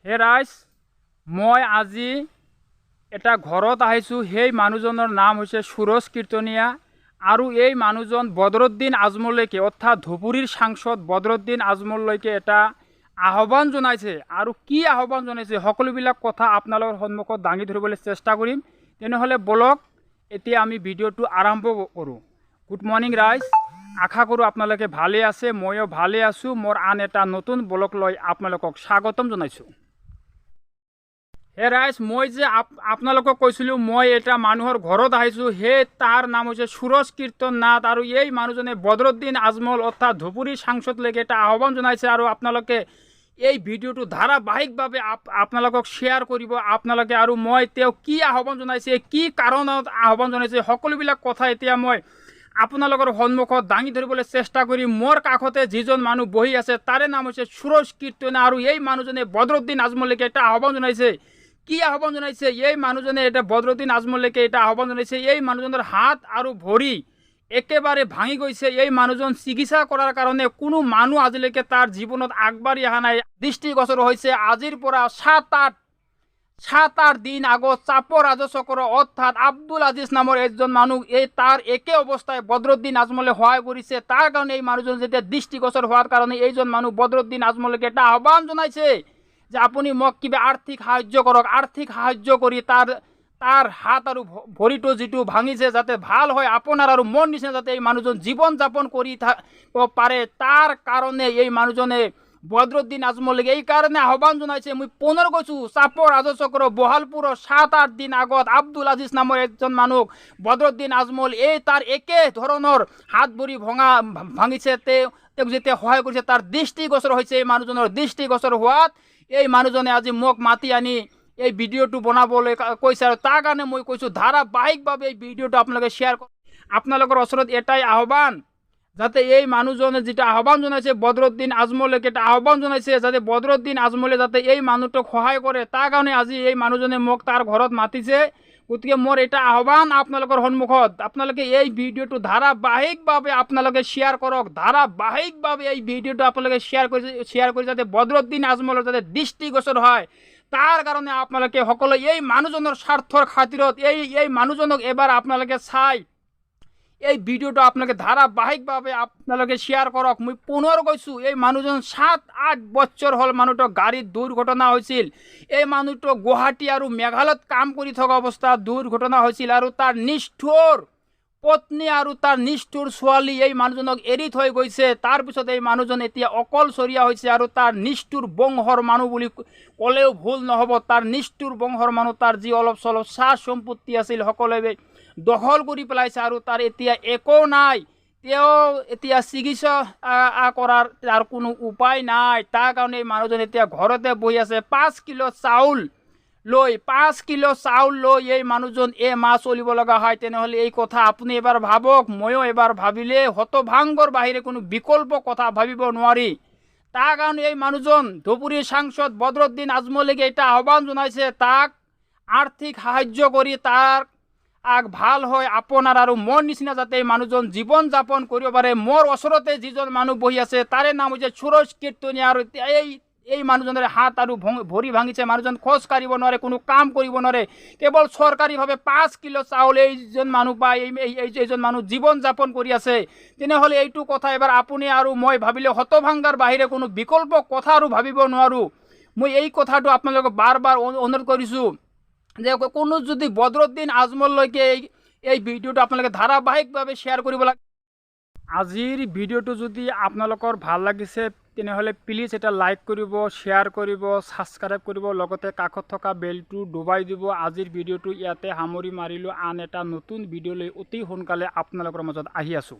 হে ৰাইজ, মই আজি এটা ঘৰত আহিছোঁ। সেই মানুহজনৰ নাম হৈছে সুৰজ কীৰ্তনীয়া আৰু এই মানুহজন বদৰুদ্দিন আজমললৈকে অৰ্থাৎ ধুবুৰীৰ সাংসদ বদৰুদ্দিন আজমললৈকে এটা আহ্বান জনাইছে। আৰু কি আহ্বান জনাইছে সকলোবিলাক কথা আপোনালোকৰ সন্মুখত দাঙি ধৰিবলৈ চেষ্টা কৰিম। তেনেহ'লে বলক এতিয়া আমি ভিডিঅ'টো আৰম্ভ কৰোঁ। গুড মৰ্নিং ৰাইজ, আশা কৰোঁ আপোনালোকে ভালে আছে, ময়ো ভালে আছোঁ। মোৰ আন এটা নতুন ব্লগ লৈ আপোনালোকক স্বাগতম জনাইছোঁ। হে ৰাইজ, মই যে আপোনালোকক কৈছিলোঁ মই এটা মানুহৰ ঘৰত আহিছোঁ। সেই তাৰ নাম হৈছে সুৰজ কীৰ্তন নাথ আৰু এই মানুহজনে বদৰুদ্দিন আজমল অৰ্থাৎ ধুবুৰী সাংসদলৈকে এটা আহ্বান জনাইছে। আৰু আপোনালোকে এই ভিডিঅ'টো ধাৰাবাহিকভাৱে আপোনালোকক শ্বেয়াৰ কৰিব আপোনালোকে। আৰু মই তেওঁ কি আহ্বান জনাইছে, কি কাৰণত আহ্বান জনাইছে, সকলোবিলাক কথা এতিয়া মই আপোনালোকৰ সন্মুখত দাঙি ধৰিবলৈ চেষ্টা কৰিম। মোৰ কাষতে যিজন মানুহ বহি আছে তাৰে নাম হৈছে সুৰজ কীৰ্তনীয়া আৰু এই মানুহজনে বদৰুদ্দিন আজমললৈকে এটা আহ্বান জনাইছে। কি আহ্বান জনাইছে এই মানুহজনে? এটা বদৰুদ্দিন আজমললৈকে এটা আহ্বান জনাইছে। এই মানুহজনৰ হাত আৰু ভৰি একেবাৰে ভাঙি গৈছে। এই মানুহজন চিকিৎসা কৰাৰ কাৰণে কোনো মানুহ আজিলৈকে তাৰ জীৱনত আগবাঢ়ি অহা নাই। দৃষ্টিগোচৰ হৈছে আজিৰ পৰা 7-8 দিন আগত চাপৰ ৰাজচক্ৰ অৰ্থাৎ আব্দুল আজিজ নামৰ এজন মানুহ তাৰ একে অৱস্থায় বদৰুদ্দিন আজমলে সহায় কৰিছে। তাৰ কাৰণে এই মানুহজন যেতিয়া দৃষ্টিগোচৰ হোৱাৰ কাৰণে এইজন মানুহ বদৰুদ্দিন আজমললৈকে এটা আহ্বান জনাইছে যে আপুনি মোক কিবা আৰ্থিক সাহায্য কৰক। আৰ্থিক সাহায্য কৰি তাৰ হাত আৰু ভৰিটো যিটো ভাঙিছে যাতে ভাল হয়, আপোনাৰ আৰু মোৰ নিচিনা যাতে এই মানুহজন জীৱন যাপন কৰি থাকিব পাৰে, তাৰ কাৰণে এই মানুহজনে বদৰুদ্দিন আজমললৈকে এই কাৰণে আহ্বান জনাইছে। মই পুনৰ কৈছোঁ, চাপৰ ৰাজচক্ৰ বহালপুৰৰ 7-8 দিন আগত আব্দুল আজিজ নামৰ এজন মানুহ বদৰুদ্দিন আজমল তাৰ একে ধৰণৰ হাত ভৰি ভাঙিছে। তেওঁক যেতিয়া সহায় কৰিছে তাৰ দৃষ্টিগোচৰ হৈছে। এই মানুহজনৰ দৃষ্টিগোচৰ হোৱাত এই মানুহজনে আজি মোক মাতি আনি এই ভিডিঅ'টো বনাবলৈ কৈছে। আৰু তাৰ কাৰণে মই কৈছোঁ ধাৰাবাহিকভাৱে এই ভিডিঅ'টো আপোনালোকে শ্বেয়াৰ কৰক। আপোনালোকৰ ওচৰত এটাই আহ্বান, যাতে এই মানুহজনে যেটা আহ্বান জনাইছে বদৰুদ্দিন আজমললৈকে এটা আহ্বান জনাইছে যাতে বদৰুদ্দিন আজমলে যাতে এই মানুহটোক সহায় কৰে। তাৰ কাৰণে আজি এই মানুহজনে মোক তাৰ ঘৰত মাতিছে। গতিকে মোৰ এটা আহ্বান আপোনালোকৰ সন্মুখত, আপোনালোকে এই ভিডিঅ'টো ধাৰাবাহিকভাৱে আপোনালোকে শ্বেয়াৰ কৰক। ধাৰাবাহিকভাৱে এই ভিডিঅ'টো আপোনালোকে শ্বেয়াৰ কৰি যাতে বদৰুদ্দিন আজমলৰ যাতে দৃষ্টিগোচৰ হয়, তাৰ কাৰণে আপোনালোকে সকলোৱে এই মানুহজনৰ স্বাৰ্থৰ খাতিৰত এই মানুহজনক এবাৰ আপোনালোকে চাই এই ভিডিঅ'টো আপোনালোকে ধাৰাবাহিকভাৱে আপোনালোকে শ্বেয়াৰ কৰক। মই পুনৰ কৈছোঁ, এই মানুহজন 7-8 বছৰ হ'ল মানুহটো গাড়ীত দুৰ্ঘটনা হৈছিল। এই মানুহটো গুৱাহাটী আৰু মেঘালয়ত কাম কৰি থকা অৱস্থাত দুৰ্ঘটনা হৈছিল আৰু তাৰ নিষ্ঠুৰ পত্নী আৰু তাৰ নিষ্ঠুৰ ছোৱালী এই মানুহজনক এৰি থৈ গৈছে। তাৰপিছত এই মানুহজন এতিয়া অকলশৰীয়া হৈছে আৰু তাৰ নিষ্ঠুৰ বংশৰ মানুহ বুলি ক'লেও ভুল নহ'ব। তাৰ নিষ্ঠুৰ বংশৰ মানুহ, তাৰ যি অলপ চলপ চাহ সম্পত্তি আছিল সকলোৱে দখল কৰি পেলাইছে আৰু তাৰ এতিয়া একো নাই। তেওঁ এতিয়া চিকিৎসা কৰাৰ তাৰ কোনো উপায় নাই। তাৰ কাৰণে এই মানুহজন এতিয়া ঘৰতে বহি আছে। 5 কিলো চাউল লৈ এই মানুহজন মাহ চলিব লগা হয়। তেনেহ'লে এই কথা আপুনি এবাৰ ভাবক, ময়ো এবাৰ ভাবিলে হতভাংগৰ বাহিৰে কোনো বিকল্প কথা ভাবিব নোৱাৰি। তাৰ কাৰণে এই মানুহজন ধুবুৰীৰ সাংসদ বদৰুদ্দিন আজমললৈকে এটা আহ্বান জনাইছে, তাক আৰ্থিক সাহায্য কৰি তাৰ ভাল হয় আপোনাৰ আৰু মোৰ নিচিনা যাতে এই মানুহজন জীৱন যাপন কৰিব পাৰে। মোৰ ওচৰতে যিজন মানুহ বহি আছে তাৰে নাম হৈছে সুৰজ কীৰ্তনীয়া আৰু এই মানুহজনৰ হাত আৰু ভৰি ভাঙিছে। মানুহজন খোজ কাঢ়িব নোৱাৰে, কোনো কাম কৰিব নোৱাৰে। কেৱল চৰকাৰীভাৱে 5 কিলো চাউল এইজন মানুহ বা এইজন মানুহ জীৱন যাপন কৰি আছে। তেনেহ'লে এইটো কথা এবাৰ আপুনি আৰু মই ভাবিলে হতভাংগাৰ বাহিৰে কোনো বিকল্প কথা আৰু ভাবিব নোৱাৰোঁ। মই এই কথাটো আপোনালোকক বাৰ অনুৰোধ কৰিছোঁ যে কোনো যদি বদৰুদ্দিন আজমললৈকে এই ভিডিঅ'টো আপোনালোকে ধাৰাবাহিকভাৱে শ্বেয়াৰ কৰিব লাগে। আজিৰ ভিডিঅ'টো যদি আপোনালোকৰ ভাল লাগিছে তেনেহ'লে প্লিজ এটা লাইক কৰিব, শ্বেয়াৰ কৰিব, ছাবস্ক্ৰাইব কৰিব, লগতে কাষত থকা বেলটো দবাই দিব। আজিৰ ভিডিঅ'টো ইয়াতে সামৰি মাৰিলোঁ। আন এটা নতুন ভিডিঅ' লৈ অতি সোনকালে আপোনালোকৰ মাজত আহি আছোঁ।